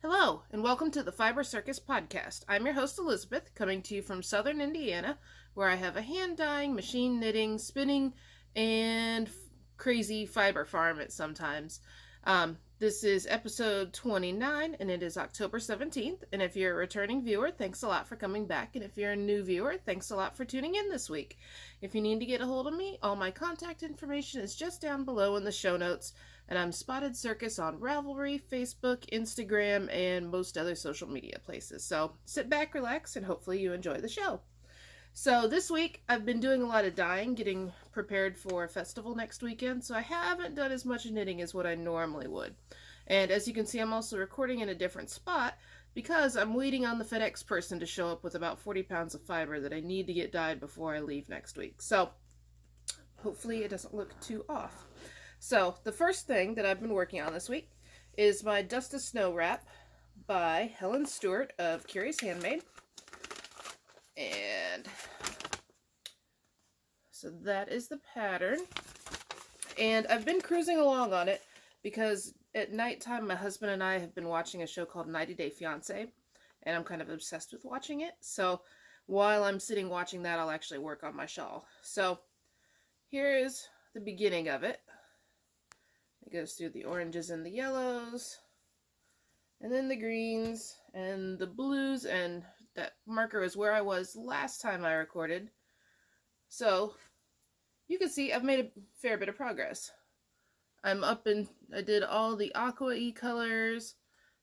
Hello, and welcome to the Fiber Circus podcast. I'm your host, Elizabeth, coming to you from southern Indiana, where I have a hand-dyeing, machine knitting, spinning, and crazy fiber farm at sometimes. This is episode 29, and it is October 17th. And if you're a returning viewer, thanks a lot for coming back. And if you're a new viewer, thanks a lot for tuning in this week. If you need to get a hold of me, all my contact information is just down below in the show notes. And I'm Spotted Circus on Ravelry, Facebook, Instagram, and most other social media places. So sit back, relax, and hopefully you enjoy the show. So this week, I've been doing a lot of dyeing, getting prepared for a festival next weekend, so I haven't done as much knitting as what I normally would. And as you can see, I'm also recording in a different spot because I'm waiting on the FedEx person to show up with about 40 pounds of fiber that I need to get dyed before I leave next week. So hopefully it doesn't look too off. So the first thing that I've been working on this week is my Dust of Snow wrap by Helen Stewart of Curious Handmade. And so that is the pattern. And I've been cruising along on it because at nighttime my husband and I have been watching a show called 90 Day Fiancé, and I'm kind of obsessed with watching it. So while I'm sitting watching that, I'll actually work on my shawl. So here is the beginning of it. It goes through the oranges and the yellows, and then the greens and the blues, and that marker is where I was last time I recorded. So you can see I've made a fair bit of progress. I'm up and I did all the aqua-y colors,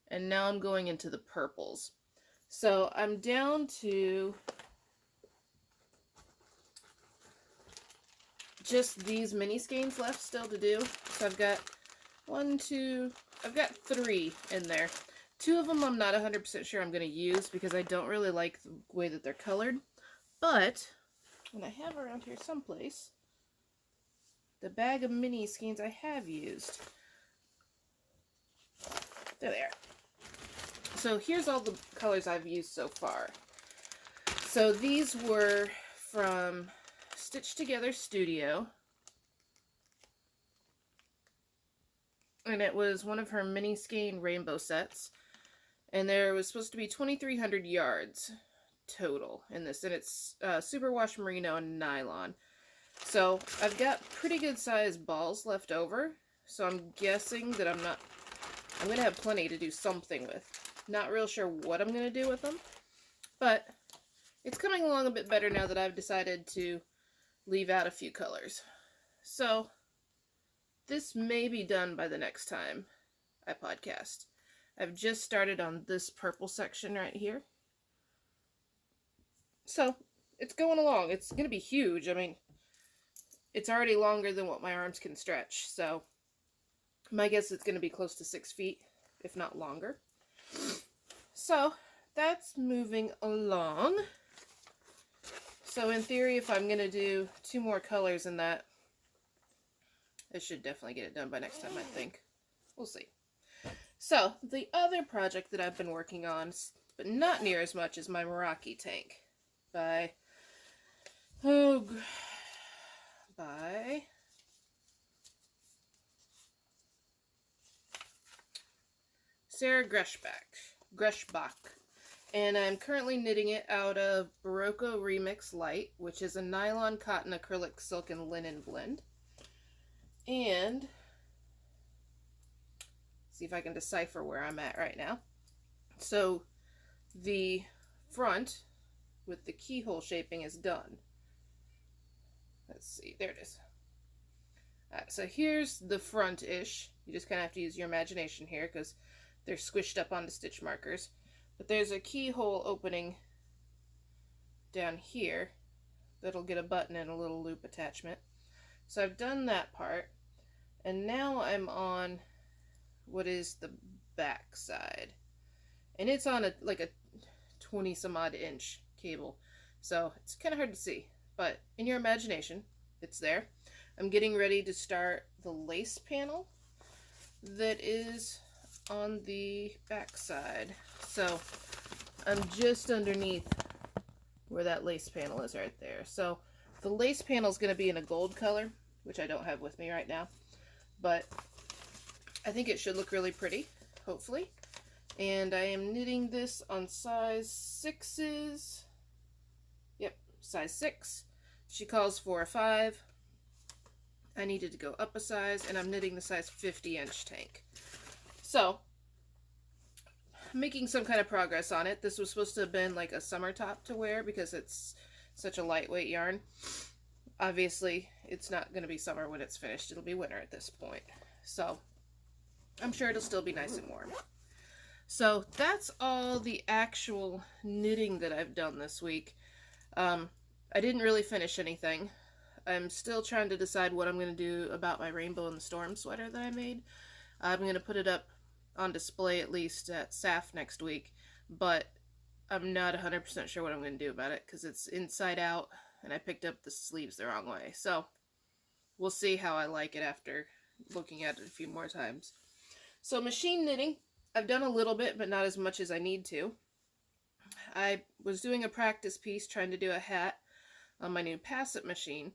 and now I'm going into the purples. So I'm down to just these mini skeins left still to do. So I've got I've got 3 in there. 2 of them I'm not 100% sure I'm going to use because I don't really like the way that they're colored. But, and I have around here someplace, the bag of mini skeins I have used. There they are. So here's all the colors I've used so far. So these were from Stitchtogether Studio. And it was one of her mini skein rainbow sets. And there was supposed to be 2,300 yards total in this. And it's superwash merino and nylon. So I've got pretty good sized balls left over. So I'm guessing that I'm going to have plenty to do something with. Not real sure what I'm going to do with them. But it's coming along a bit better now that I've decided to leave out a few colors. So this may be done by the next time I podcast. I've just started on this purple section right here. So it's going along. It's going to be huge. I mean, it's already longer than what my arms can stretch. So my guess it's going to be close to 6 feet, if not longer. So that's moving along. So in theory, if I'm going to do 2 more colors in that, I should definitely get it done by next time, I think. We'll see. So, the other project that I've been working on, but not near as much, is my Meraki tank by Sara Gresbach. And I'm currently knitting it out of Berocco Remix Light, which is a nylon, cotton, acrylic, silk, and linen blend. And see if I can decipher where I'm at right now. So the front with the keyhole shaping is done. Let's see, there it is. Alright, so here's the front-ish. You just kind of have to use your imagination here because they're squished up onto stitch markers. But there's a keyhole opening down here that'll get a button and a little loop attachment. So I've done that part, and now I'm on what is the back side. And it's on like a 20 some odd inch cable. So it's kind of hard to see, but in your imagination, it's there. I'm getting ready to start the lace panel that is on the back side. So I'm just underneath where that lace panel is right there. So the lace panel is going to be in a gold color, which I don't have with me right now, but I think it should look really pretty, hopefully. And I am knitting this on size 6s. Yep, size 6. She calls for a 5. I needed to go up a size, and I'm knitting the size 50-inch tank. So, making some kind of progress on it. This was supposed to have been like a summer top to wear because it's such a lightweight yarn. Obviously, it's not going to be summer when it's finished. It'll be winter at this point. So, I'm sure it'll still be nice and warm. So, that's all the actual knitting that I've done this week. I didn't really finish anything. I'm still trying to decide what I'm going to do about my Rainbow in the Storm sweater that I made. I'm going to put it up on display at least at SAFF next week, but I'm not 100% sure what I'm going to do about it because it's inside out and I picked up the sleeves the wrong way. So we'll see how I like it after looking at it a few more times. So machine knitting, I've done a little bit, but not as much as I need to. I was doing a practice piece trying to do a hat on my new Pass It machine,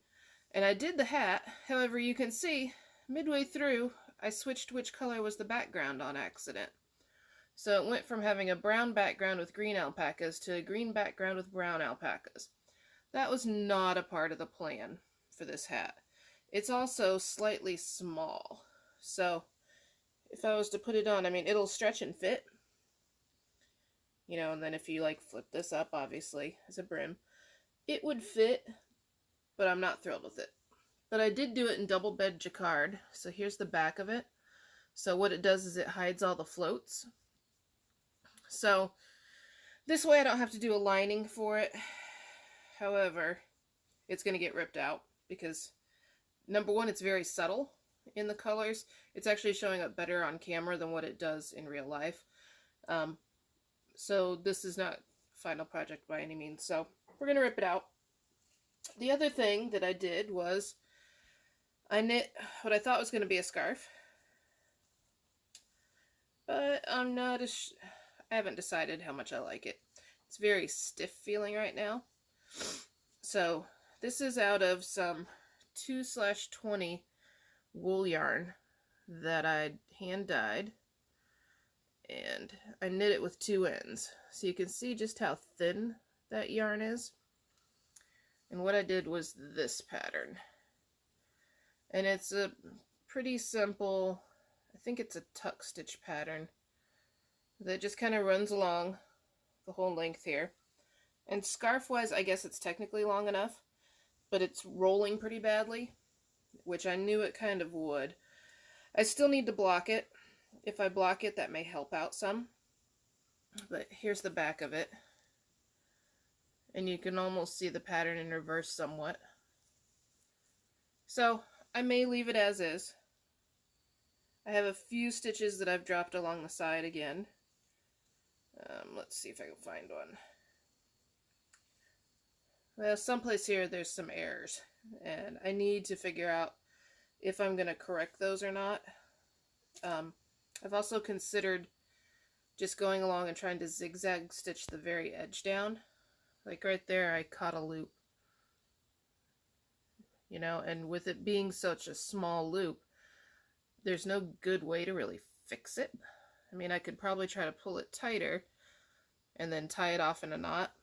and I did the hat. However, you can see midway through I switched which color was the background on accident. So it went from having a brown background with green alpacas to a green background with brown alpacas. That was not a part of the plan for this hat. It's also slightly small. So if I was to put it on, I mean, it'll stretch and fit. You know, and then if you like flip this up, obviously, as a brim, it would fit, but I'm not thrilled with it. But I did do it in double bed jacquard, so here's the back of it. So what it does is it hides all the floats. So this way I don't have to do a lining for it. However, it's going to get ripped out because, number one, it's very subtle in the colors. It's actually showing up better on camera than what it does in real life. So this is not a final project by any means, so we're going to rip it out. The other thing that I did was I knit what I thought was going to be a scarf, but I haven't decided how much I like it. It's very stiff feeling right now. So this is out of some 2/20 wool yarn that I hand dyed, and I knit it with 2 ends. So you can see just how thin that yarn is. And what I did was this pattern. And it's a pretty simple, I think it's a tuck stitch pattern that just kind of runs along the whole length here. And scarf-wise, I guess it's technically long enough, but it's rolling pretty badly, which I knew it kind of would. I still need to block it. If I block it, that may help out some. But here's the back of it. And you can almost see the pattern in reverse somewhat. So I may leave it as is. I have a few stitches that I've dropped along the side again. Let's see if I can find one. Well, someplace here there's some errors, and I need to figure out if I'm going to correct those or not. I've also considered just going along and trying to zigzag stitch the very edge down. Like right there, I caught a loop. You know, and with it being such a small loop, there's no good way to really fix it. I mean, I could probably try to pull it tighter and then tie it off in a knot.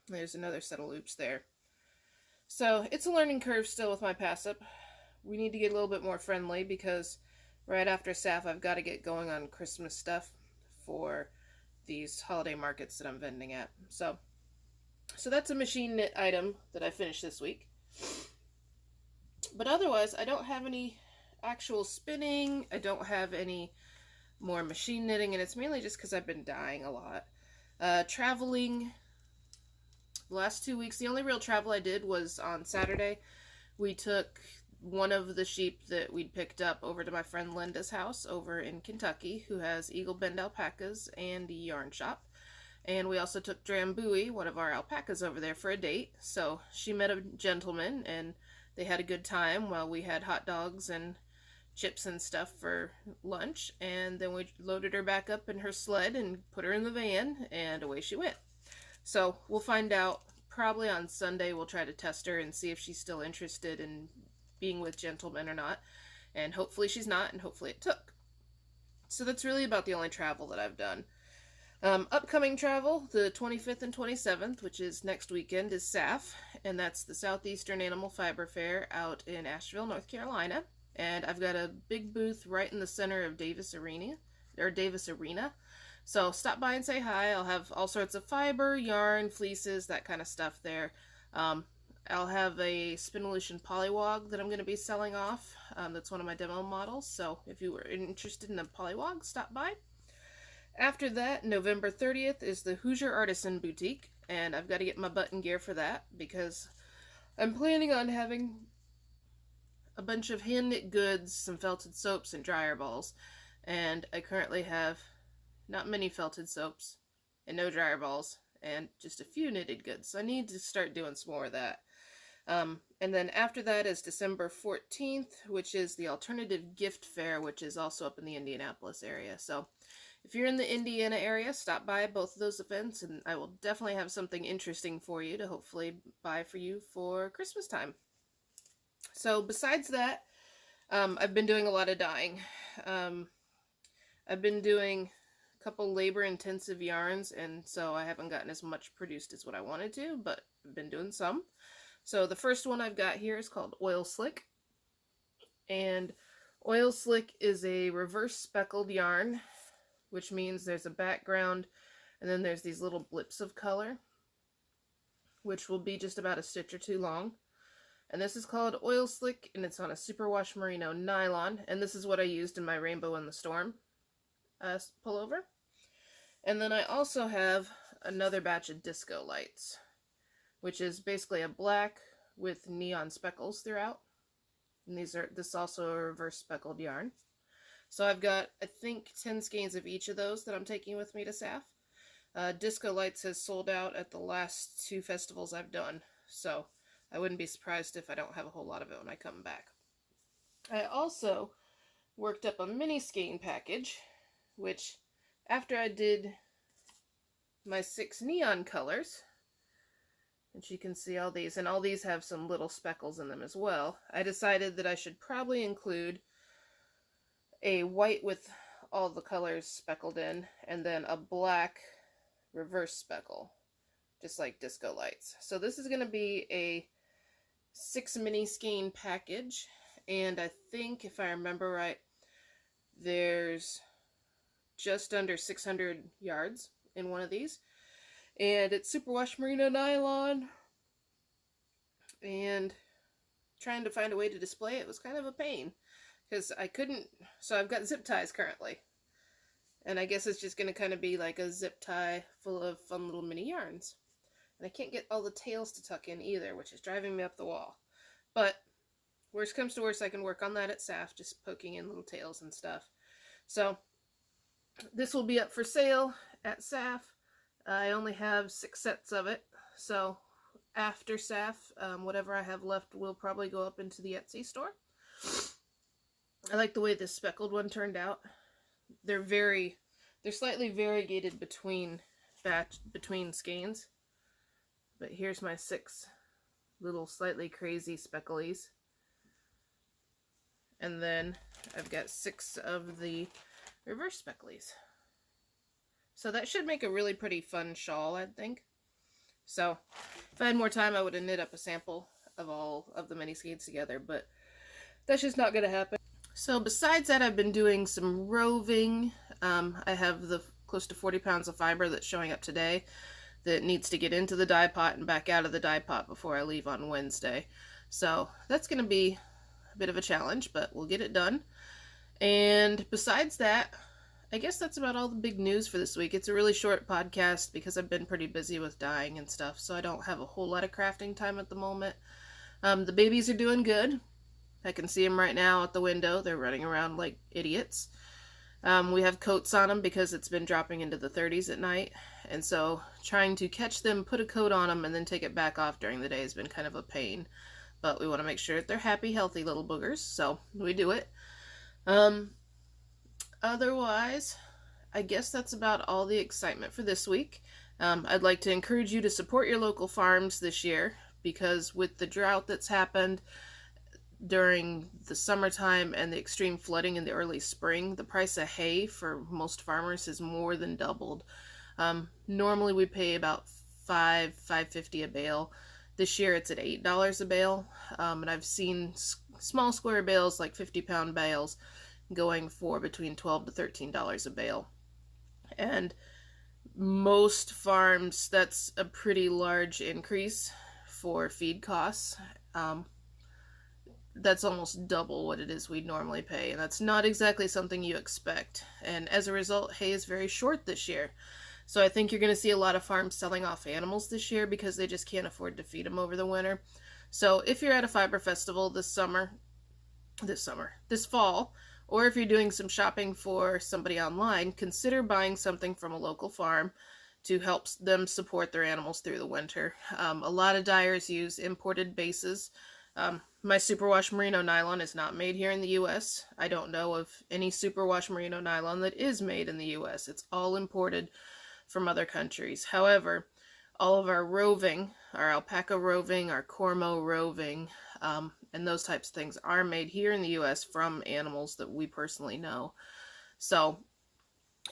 There's another set of loops there. So it's a learning curve still with my pass-up. We need to get a little bit more friendly because right after SAFF, I've got to get going on Christmas stuff for these holiday markets that I'm vending at. So that's a machine knit item that I finished this week. But otherwise, I don't have any actual spinning. I don't have any more machine knitting, and it's mainly just because I've been dying a lot. Traveling, the last 2 weeks, the only real travel I did was on Saturday. We took one of the sheep that we'd picked up over to my friend Linda's house over in Kentucky, who has Eagle Bend alpacas and a yarn shop. And we also took Drambuie, one of our alpacas, over there for a date. So she met a gentleman, and they had a good time while we had hot dogs and chips and stuff for lunch. And then we loaded her back up in her sled and put her in the van, and away she went. So we'll find out probably on Sunday. We'll try to test her and see if she's still interested in being with gentlemen or not. And hopefully she's not, and hopefully it took. So that's really about the only travel that I've done. Upcoming travel, the 25th and 27th, which is next weekend, is SAFF, and that's the Southeastern Animal Fiber Fair out in Asheville, North Carolina. And I've got a big booth right in the center of Davis Arena. So stop by and say hi. I'll have all sorts of fiber, yarn, fleeces, that kind of stuff there. I'll have a Spinolution polywog that I'm going to be selling off. That's one of my demo models. So if you were interested in a polywog, stop by. After that, November 30th is the Hoosier Artisan Boutique, and I've got to get my button gear for that because I'm planning on having a bunch of hand-knit goods, some felted soaps, and dryer balls. And I currently have not many felted soaps and no dryer balls and just a few knitted goods. So I need to start doing some more of that. And then after that is December 14th, which is the Alternative Gift Fair, which is also up in the Indianapolis area. So if you're in the Indiana area, stop by both of those events, and I will definitely have something interesting for you to hopefully buy for you for Christmas time. So besides that, I've been doing a lot of dyeing. I've been doing a couple labor-intensive yarns, and so I haven't gotten as much produced as what I wanted to, but I've been doing some. So the first one I've got here is called Oil Slick, and Oil Slick is a reverse speckled yarn, which means there's a background and then there's these little blips of color, which will be just about a stitch or two long. And this is called Oil Slick, and it's on a superwash merino nylon, and this is what I used in my Rainbow in the Storm pullover. And then I also have another batch of disco lights, which is basically a black with neon speckles throughout. And this is also a reverse speckled yarn. So I've got, I think, 10 skeins of each of those that I'm taking with me to SAFF. Disco Lights has sold out at the last 2 festivals I've done, so I wouldn't be surprised if I don't have a whole lot of it when I come back. I also worked up a mini skein package, which after I did my 6 neon colors, and you can see all these, and all these have some little speckles in them as well, I decided that I should probably include a white with all the colors speckled in, and then a black reverse speckle, just like Disco Lights. So this is going to be a 6 mini skein package, and I think, if I remember right, there's just under 600 yards in one of these, and it's superwash merino nylon, and trying to find a way to display it was kind of a pain. Because I couldn't, so I've got zip ties currently. And I guess it's just going to kind of be like a zip tie full of fun little mini yarns. And I can't get all the tails to tuck in either, which is driving me up the wall. But, worst comes to worst, I can work on that at SAFF, just poking in little tails and stuff. So, this will be up for sale at SAFF. I only have 6 sets of it. So, after SAFF, whatever I have left will probably go up into the Etsy store. I like the way this speckled one turned out. They're slightly variegated between skeins. But here's my 6 little slightly crazy specklies. And then I've got 6 of the reverse specklies. So that should make a really pretty fun shawl, I think. So if I had more time, I would have knit up a sample of all of the mini skeins together, but that's just not going to happen. So besides that, I've been doing some roving. I have the close to 40 pounds of fiber that's showing up today that needs to get into the dye pot and back out of the dye pot before I leave on Wednesday. So that's going to be a bit of a challenge, but we'll get it done. And besides that, I guess that's about all the big news for this week. It's a really short podcast because I've been pretty busy with dyeing and stuff, so I don't have a whole lot of crafting time at the moment. The babies are doing good. I can see them right now at the window. They're running around like idiots. We have coats on them because it's been dropping into the 30s at night. And so trying to catch them, put a coat on them, and then take it back off during the day has been kind of a pain. But we want to make sure that they're happy, healthy little boogers. So we do it. Otherwise, I guess that's about all the excitement for this week. I'd like to encourage you to support your local farms this year because with the drought that's happened, during the summertime and the extreme flooding in the early spring, the price of hay for most farmers has more than doubled. Normally we pay about $5.50 a bale. This year it's at $8 a bale, and I've seen small square bales, like 50-pound bales, going for between $12 to $13 a bale. And most farms, that's a pretty large increase for feed costs. That's almost double what it is we'd normally pay, and that's not exactly something you expect. And as a result, hay is very short this year. So I think you're going to see a lot of farms selling off animals this year because they just can't afford to feed them over the winter. So if you're at a fiber festival this fall, or if you're doing some shopping for somebody online, consider buying something from a local farm to help them support their animals through the winter. A lot of dyers use imported bases. My superwash merino nylon is not made here in the U.S. I don't know of any superwash merino nylon that is made in the U.S. It's all imported from other countries. However, all of our roving, our alpaca roving, our cormo roving, and those types of things are made here in the U.S. from animals that we personally know. So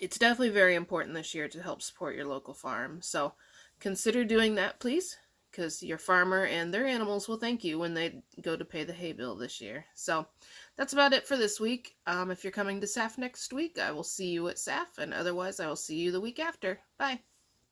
it's definitely very important this year to help support your local farm. So consider doing that, please, because your farmer and their animals will thank you when they go to pay the hay bill this year. So that's about it for this week. If you're coming to SAFF next week, I will see you at SAFF, and otherwise I will see you the week after. Bye.